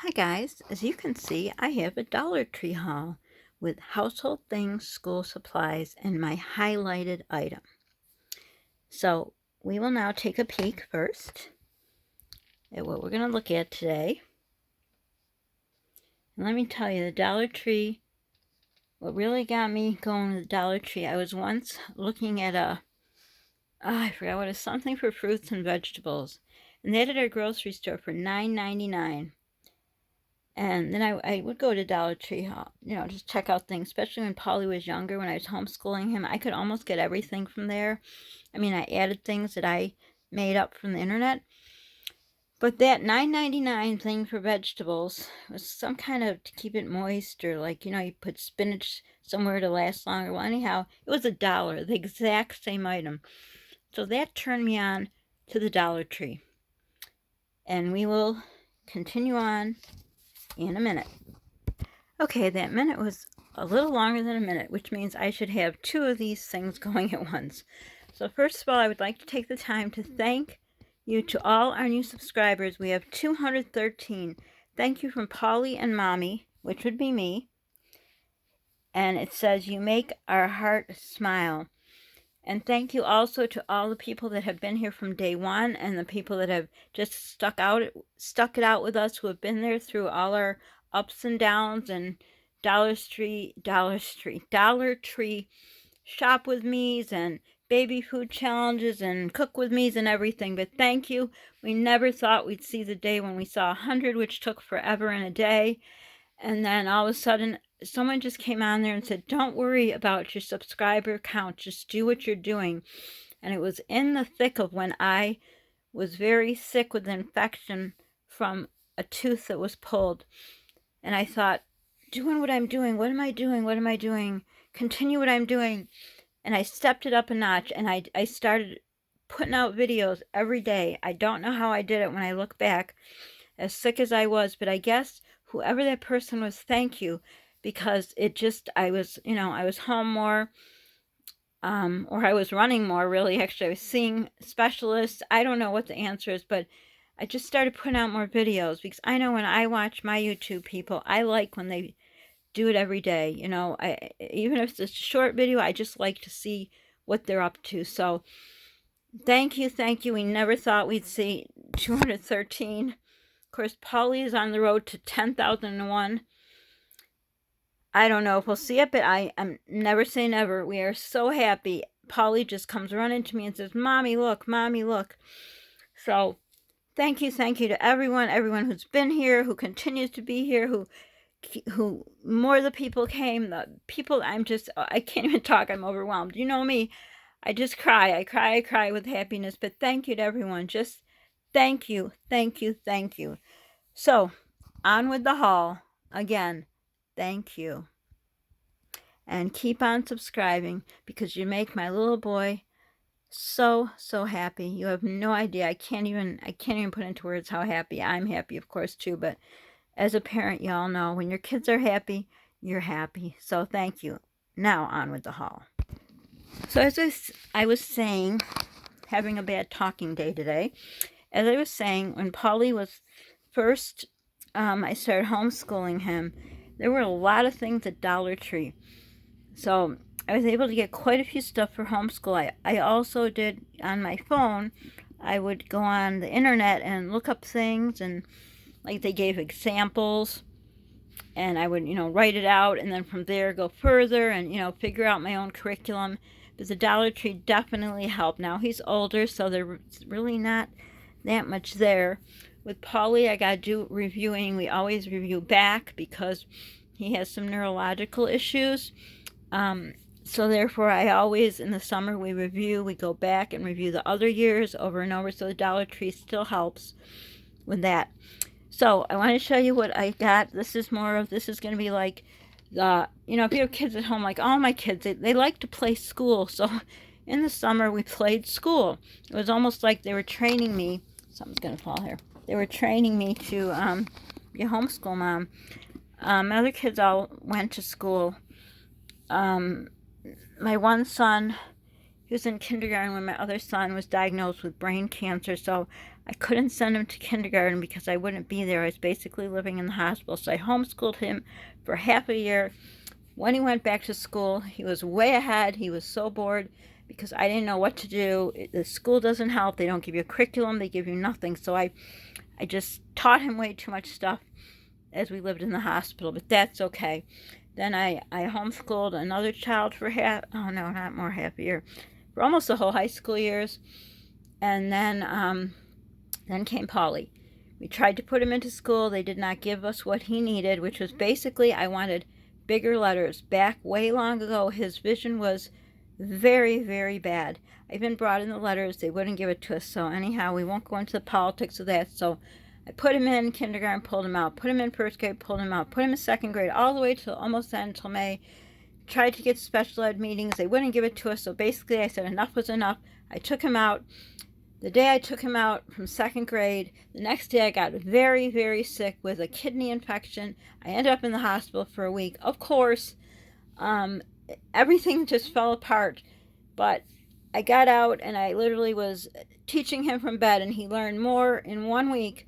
Hi guys, as you can see, I have a Dollar Tree haul with household things, school supplies, and my highlighted item. So we will now take a peek first at what we're going to look at today. And let me tell you, the Dollar Tree, what really got me going to the Dollar Tree, I was once looking at I forgot what it is, something for fruits and vegetables. And they had it at our grocery store for $9.99. And then I would go to Dollar Tree, just check out things, especially when Polly was younger, when I was homeschooling him. I could almost get everything from there. I mean, I added things that I made up from the internet. But that $9.99 thing for vegetables was some kind of to keep it moist, or like, you put spinach somewhere to last longer. Well, anyhow, it was $1, the exact same item. So that turned me on to the Dollar Tree. And we will continue on in a minute. Okay, that minute was a little longer than a minute, which means I should have two of these things going at once. So first of all, I would like to take the time to thank you to all our new subscribers. We have 213. Thank you from Polly and Mommy, which would be me. And it says, you make our heart smile. And thank you also to all the people that have been here from day one, and the people that have just stuck it out with us, who have been there through all our ups and downs, and Dollar Tree shop with me's and baby food challenges and cook with me's and everything. But thank you. We never thought we'd see the day when we saw 100, which took forever and a day. And then all of a sudden, someone just came on there and said, don't worry about your subscriber count. Just do what you're doing. And it was in the thick of when I was very sick with an infection from a tooth that was pulled. And I thought, doing what I'm doing, what am I doing? What am I doing? Continue what I'm doing. And I stepped it up a notch, and I started putting out videos every day. I don't know how I did it when I look back, as sick as I was, but I guess whoever that person was, thank you, because I was home more, or I was running more, really. Actually, I was seeing specialists. I don't know what the answer is, but I just started putting out more videos, because I know when I watch my YouTube people, I like when they do it every day. Even if it's a short video, I just like to see what they're up to. So thank you. We never thought we'd see 213. Of course, Polly is on the road to 10,001. I don't know if we'll see it, but I'm never say never. We are so happy. Polly just comes running to me and says, Mommy, look, Mommy, look. So thank you to everyone who's been here, who continues to be here, who more the people came, the people, I can't even talk, I'm overwhelmed. You know me, I just cry. I cry with happiness. But thank you to everyone. Just thank you. So, on with the haul. Again, thank you. And keep on subscribing, because you make my little boy so happy. You have no idea. I can't even put into words how happy. I'm happy, of course, too, but as a parent, y'all know when your kids are happy, you're happy. So thank you. Now on with the haul. So as I was saying, having a bad talking day today, as I was saying, when Polly was first, I started homeschooling him, there were a lot of things at Dollar Tree. So I was able to get quite a few stuff for homeschool. I also did, on my phone, I would go on the internet and look up things, and like they gave examples, and I would, write it out, and then from there go further and, figure out my own curriculum. But the Dollar Tree definitely helped. Now he's older, so there's really not that much there. With Polly, I got to do reviewing. We always review back because he has some neurological issues. So therefore, I always, in the summer, we go back and review the other years over and over. So the Dollar Tree still helps with that. So I want to show you what I got. This is going to be like if you have kids at home, like all my kids, they like to play school. So in the summer, we played school. It was almost like they were training me. Something's going to fall here. They were training me to be a homeschool mom. My other kids all went to school. My one son, he was in kindergarten when my other son was diagnosed with brain cancer. So I couldn't send him to kindergarten because I wouldn't be there. I was basically living in the hospital. So I homeschooled him for half a year. When he went back to school, he was way ahead. He was so bored because I didn't know what to do. The school doesn't help. They don't give you a curriculum. They give you nothing. So I just taught him way too much stuff as we lived in the hospital, but that's okay. Then I homeschooled another child for half a year, for almost the whole high school years. And then came Polly. We tried to put him into school. They did not give us what he needed, which was basically, I wanted bigger letters. Back way long ago, his vision was very, very bad. I even brought in the letters. They wouldn't give it to us. So anyhow, we won't go into the politics of that. So I put him in kindergarten, pulled him out. Put him in first grade, pulled him out. Put him in second grade, all the way till almost then, until May. Tried to get special ed meetings. They wouldn't give it to us. So basically, I said enough was enough. I took him out. The day I took him out from second grade, the next day I got very, very sick with a kidney infection. I ended up in the hospital for a week. Of course, everything just fell apart. But I got out and I literally was teaching him from bed, and he learned more in 1 week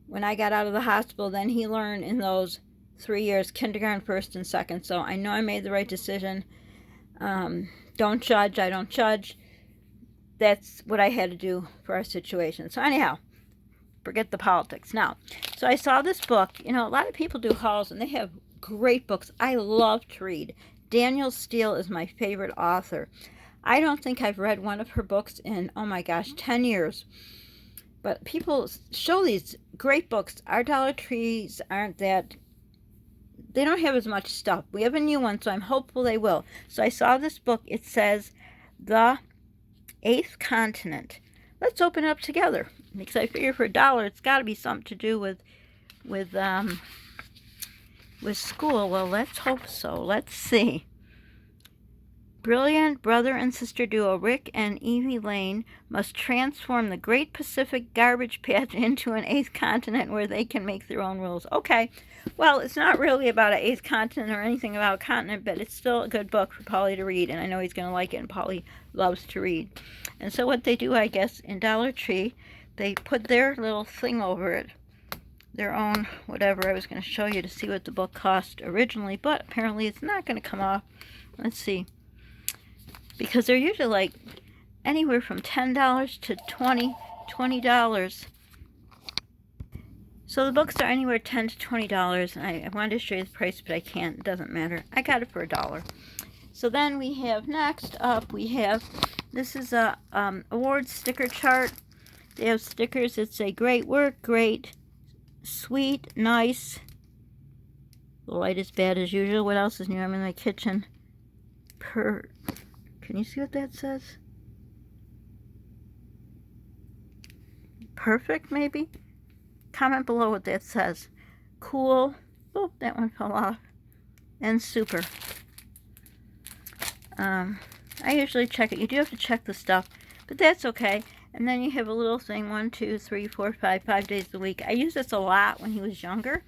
when I got out of the hospital than he learned in those 3 years, kindergarten, first and second. So I know I made the right decision. Don't judge. I don't judge. That's what I had to do for our situation. So anyhow, forget the politics. Now, so I saw this book. A lot of people do hauls, and they have great books. I love to read. Danielle Steele is my favorite author. I don't think I've read one of her books in, 10 years. But people show these great books. Our Dollar Trees aren't that... They don't have as much stuff. We have a new one, so I'm hopeful they will. So I saw this book. It says, The Eighth Continent. Let's open it up together, because I figure for $1 it's got to be something to do with school. Well, let's hope so. Let's see. Brilliant brother and sister duo Rick and Evie Lane must transform the Great Pacific Garbage Patch into an eighth continent where they can make their own rules. Okay, well, it's not really about an eighth continent or anything about a continent, but it's still a good book for Polly to read, and I know he's going to like it, and Polly loves to read. And so what they do, I guess, in Dollar Tree, they put their little thing over it, their own whatever. I was going to show you to see what the book cost originally, but apparently it's not going to come off. Let's see. Because they're usually like anywhere from $10 to $20. So the books are anywhere $10 to $20. I wanted to show you the price, but I can't. It doesn't matter. I got it for $1. So then we have, next up, this is a awards sticker chart. They have stickers that say great work, great, sweet, nice. The light is bad as usual. What else is new? I'm in my kitchen. Can you see what that says? Perfect, maybe? Comment below what that says. Cool. Oh, that one fell off. And super. I usually check it. You do have to check the stuff, but that's okay. And then you have a little thing, 1, 2, 3, 4, 5 days a week. I used this a lot when he was younger,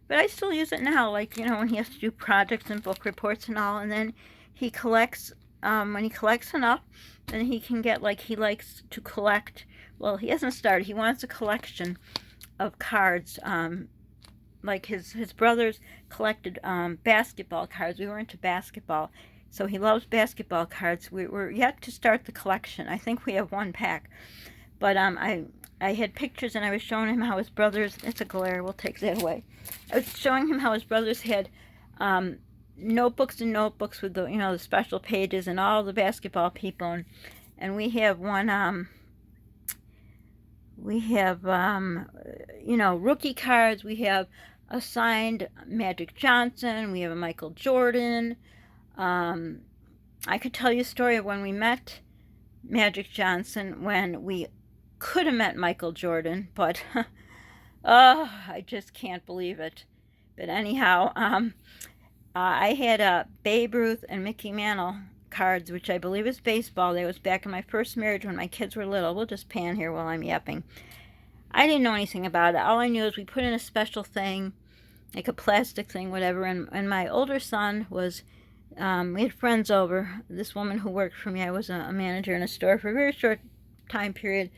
but I still use it now, like, when he has to do projects and book reports and all. And then he collects, when he collects enough, then he can get, like, he likes to collect, well, he hasn't started, he wants a collection of cards, like his brothers collected basketball cards. We were into basketball, so he loves basketball cards. We're yet to start the collection. I think we have 1 pack, but I had pictures, and I was showing him how his brothers, it's a glare, we'll take that away. I was showing him how his brothers had notebooks and notebooks with the, the special pages and all the basketball people, and we have one, rookie cards. We have a signed Magic Johnson. We have a Michael Jordan. I could tell you a story of when we met Magic Johnson, when we could have met Michael Jordan, but I just can't believe it. But anyhow, I had Babe Ruth and Mickey Mantle cards, which I believe is baseball. That was back in my first marriage when my kids were little. We'll just pan here while I'm yapping. I didn't know anything about it. All I knew is we put in a special thing, like a plastic thing, whatever, and my older son was, we had friends over. This woman who worked for me, I was a manager in a store for a very short time period.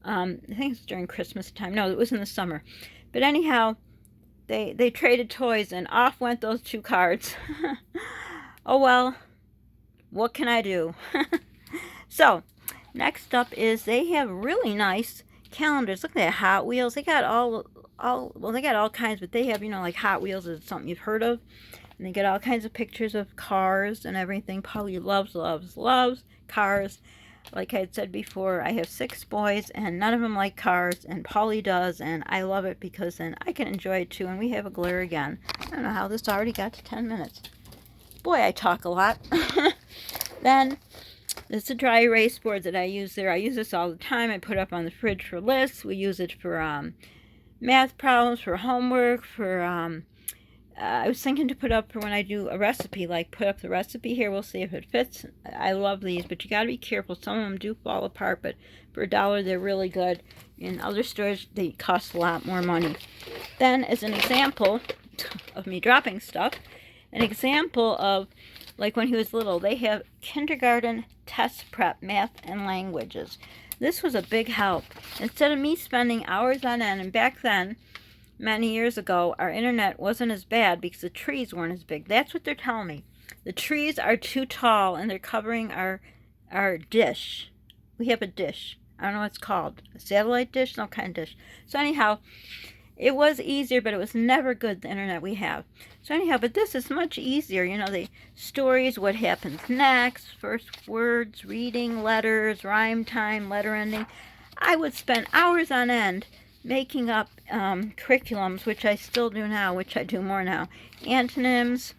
I think it's during Christmas time. No, it was in the summer. But anyhow, they traded toys, and off went those 2 cards. Oh well, what can I do? So, next up is they have really nice calendars. Look at that, Hot Wheels. They got they got all kinds, but they have, like Hot Wheels is something you've heard of. And they get all kinds of pictures of cars and everything. Polly loves cars. Like I had said before, I have 6 boys, and none of them like cars, and Polly does, and I love it because then I can enjoy it too, and we have a glare again. I don't know how this already got to 10 minutes. Boy, I talk a lot. Then, this is a dry erase board that I use there. I use this all the time. I put it up on the fridge for lists. We use it for math problems, for homework, for... I was thinking to put up for when I do a recipe, like put up the recipe here. We'll see if it fits. I love these, but you got to be careful. Some of them do fall apart, but for $1, they're really good. In other stores, they cost a lot more money. Then, as an example of me dropping stuff, an example of, like when he was little, they have kindergarten test prep, math and languages. This was a big help. Instead of me spending hours on end, and back then, many years ago, our internet wasn't as bad because the trees weren't as big. That's what they're telling me. The trees are too tall, and they're covering our dish. We have a dish. I don't know what it's called. A satellite dish? Some kind of dish. So anyhow, it was easier, but it was never good, the internet we have. So anyhow, but this is much easier. The stories, what happens next, first words, reading, letters, rhyme time, letter ending. I would spend hours on end making up curriculums, which I still do now, which I do more now. Antonyms,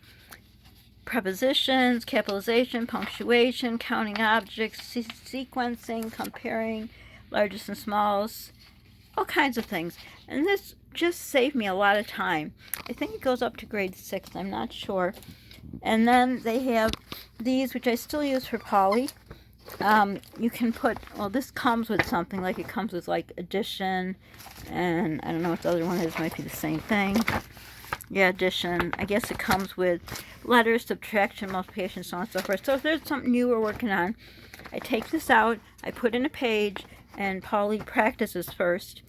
prepositions, capitalization, punctuation, counting objects, sequencing, comparing largest and smallest, all kinds of things. And this just saved me a lot of time. I think it goes up to grade 6, I'm not sure. And then they have these, which I still use for Polly. You can put, well, this comes with something, like it comes with like addition, and I don't know what the other one is, might be the same thing. Yeah, addition. I guess it comes with letters, subtraction, multiplication, so on and so forth. So if there's something new we're working on, I take this out, I put in a page, and Polly practices first.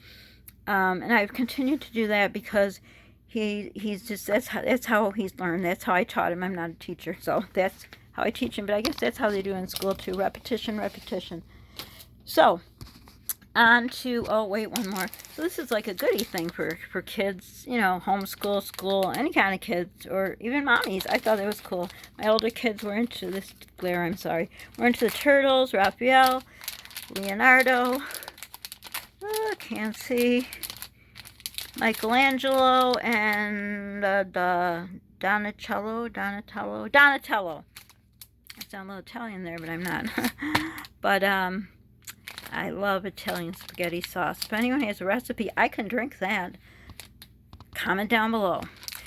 And I've continued to do that because he's just, that's how he's learned. That's how I taught him. I'm not a teacher, so that's how I teach him, but I guess that's how they do in school too. Repetition. So, on to, oh wait, one more. So this is like a goodie thing for kids, homeschool, school, any kind of kids, or even mommies. I thought it was cool. My older kids were into this, glare, I'm sorry. We're into the turtles, Raphael, Leonardo, can't see, Michelangelo, and Donatello. I sound a little Italian there, but I'm not. But I love Italian spaghetti sauce. If anyone has a recipe, I can drink that. Comment down below.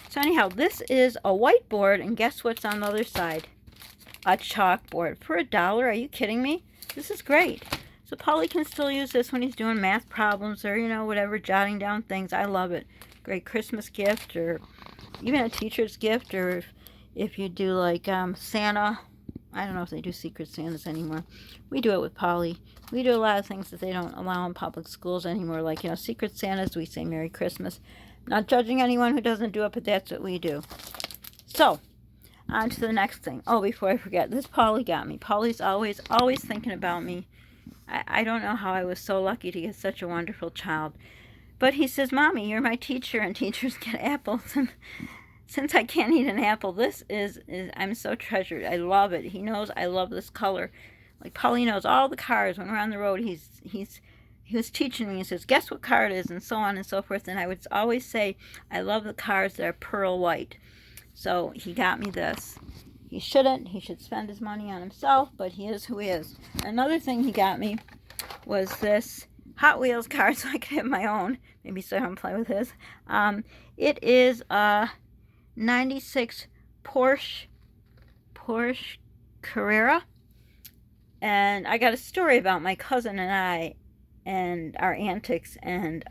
So anyhow, this is a whiteboard, and guess what's on the other side? A chalkboard. For $1, are you kidding me? This is great. So Polly can still use this when he's doing math problems or, whatever, jotting down things. I love it. Great Christmas gift, or even a teacher's gift, or if you do like Santa. I don't know if they do Secret Santas anymore. We do it with Polly. We do a lot of things that they don't allow in public schools anymore. Like, Secret Santas, we say Merry Christmas. Not judging anyone who doesn't do it, but that's what we do. So, on to the next thing. Oh, before I forget, this Polly got me. Polly's always thinking about me. I don't know how I was so lucky to get such a wonderful child. But he says, Mommy, you're my teacher, and teachers get apples. And since I can't eat an apple, this is I'm so treasured. I love it. He knows I love this color. Like, Polly knows all the cars. When we're on the road, he was teaching me. He says, guess what car it is, and so on and so forth. And I would always say, I love the cars that are pearl white. So he got me this. He shouldn't. He should spend his money on himself, but he is who he is. Another thing he got me was this Hot Wheels car, so I could have my own. Maybe so I don't play with his. It is a 96 Porsche Carrera. And I got a story about my cousin and I and our antics, and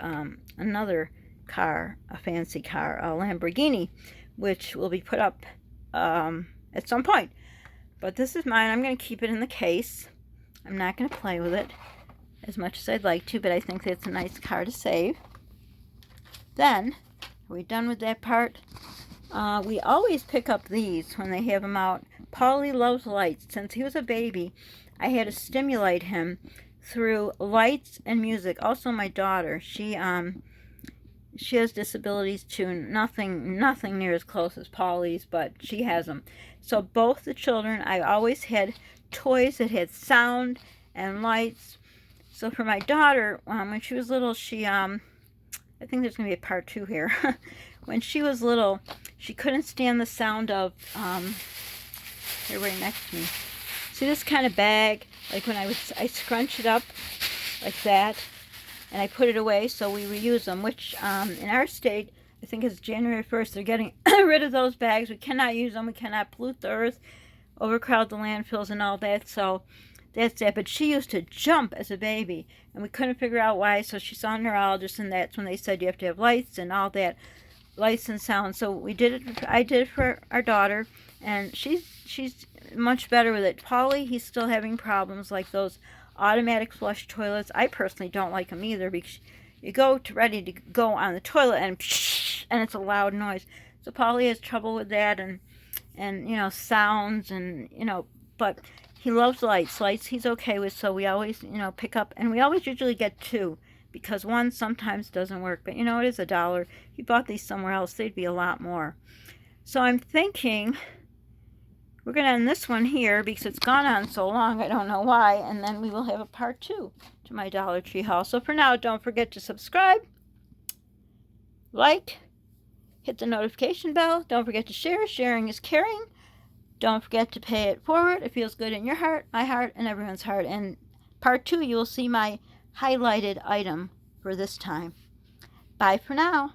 another car, a fancy car, a Lamborghini, which will be put up at some point. But this is mine. I'm going to keep it in the case. I'm not going to play with it. as much as I'd like to, but I think that's a nice car to save. Then, are we done with that part? We always pick up these when they have them out. Paulie loves lights. Since he was a baby, I had to stimulate him through lights and music. Also, my daughter, she has disabilities too. Nothing near as close as Paulie's, but she has them. So both the children, I always had toys that had sound and lights. So for my daughter, when she was little, she I think there's gonna be a part 2 here. When she was little, she couldn't stand the sound of they're right next to me. See this kind of bag? Like when I scrunch it up like that, and I put it away so we reuse them, which in our state, I think it's January 1st, they're getting rid of those bags. We cannot use them. We cannot pollute the earth, overcrowd the landfills and all that. So that's that. But she used to jump as a baby, and we couldn't figure out why. So she saw a neurologist, and that's when they said you have to have lights and all that, lights and sound. So we did it. I did it for our daughter, and she's much better with it. Paulie, he's still having problems like those automatic flush toilets. I personally don't like them either, because you go ready to go on the toilet and it's a loud noise. So Paulie has trouble with that, and you know, sounds, and you know, but he loves lights. Lights he's okay with, so we always, you know, pick up, and we always usually get 2, because one sometimes doesn't work. But you know, it is $1. If you bought these somewhere else, they'd be a lot more. So I'm thinking we're going to end this one here because it's gone on so long. I don't know why. And then we will have a part 2 to my Dollar Tree haul. So for now, don't forget to subscribe, like, hit the notification bell. Don't forget to share. Sharing is caring. Don't forget to pay it forward. It feels good in your heart, my heart, and everyone's heart. And part 2, you will see my highlighted item for this time. Bye for now.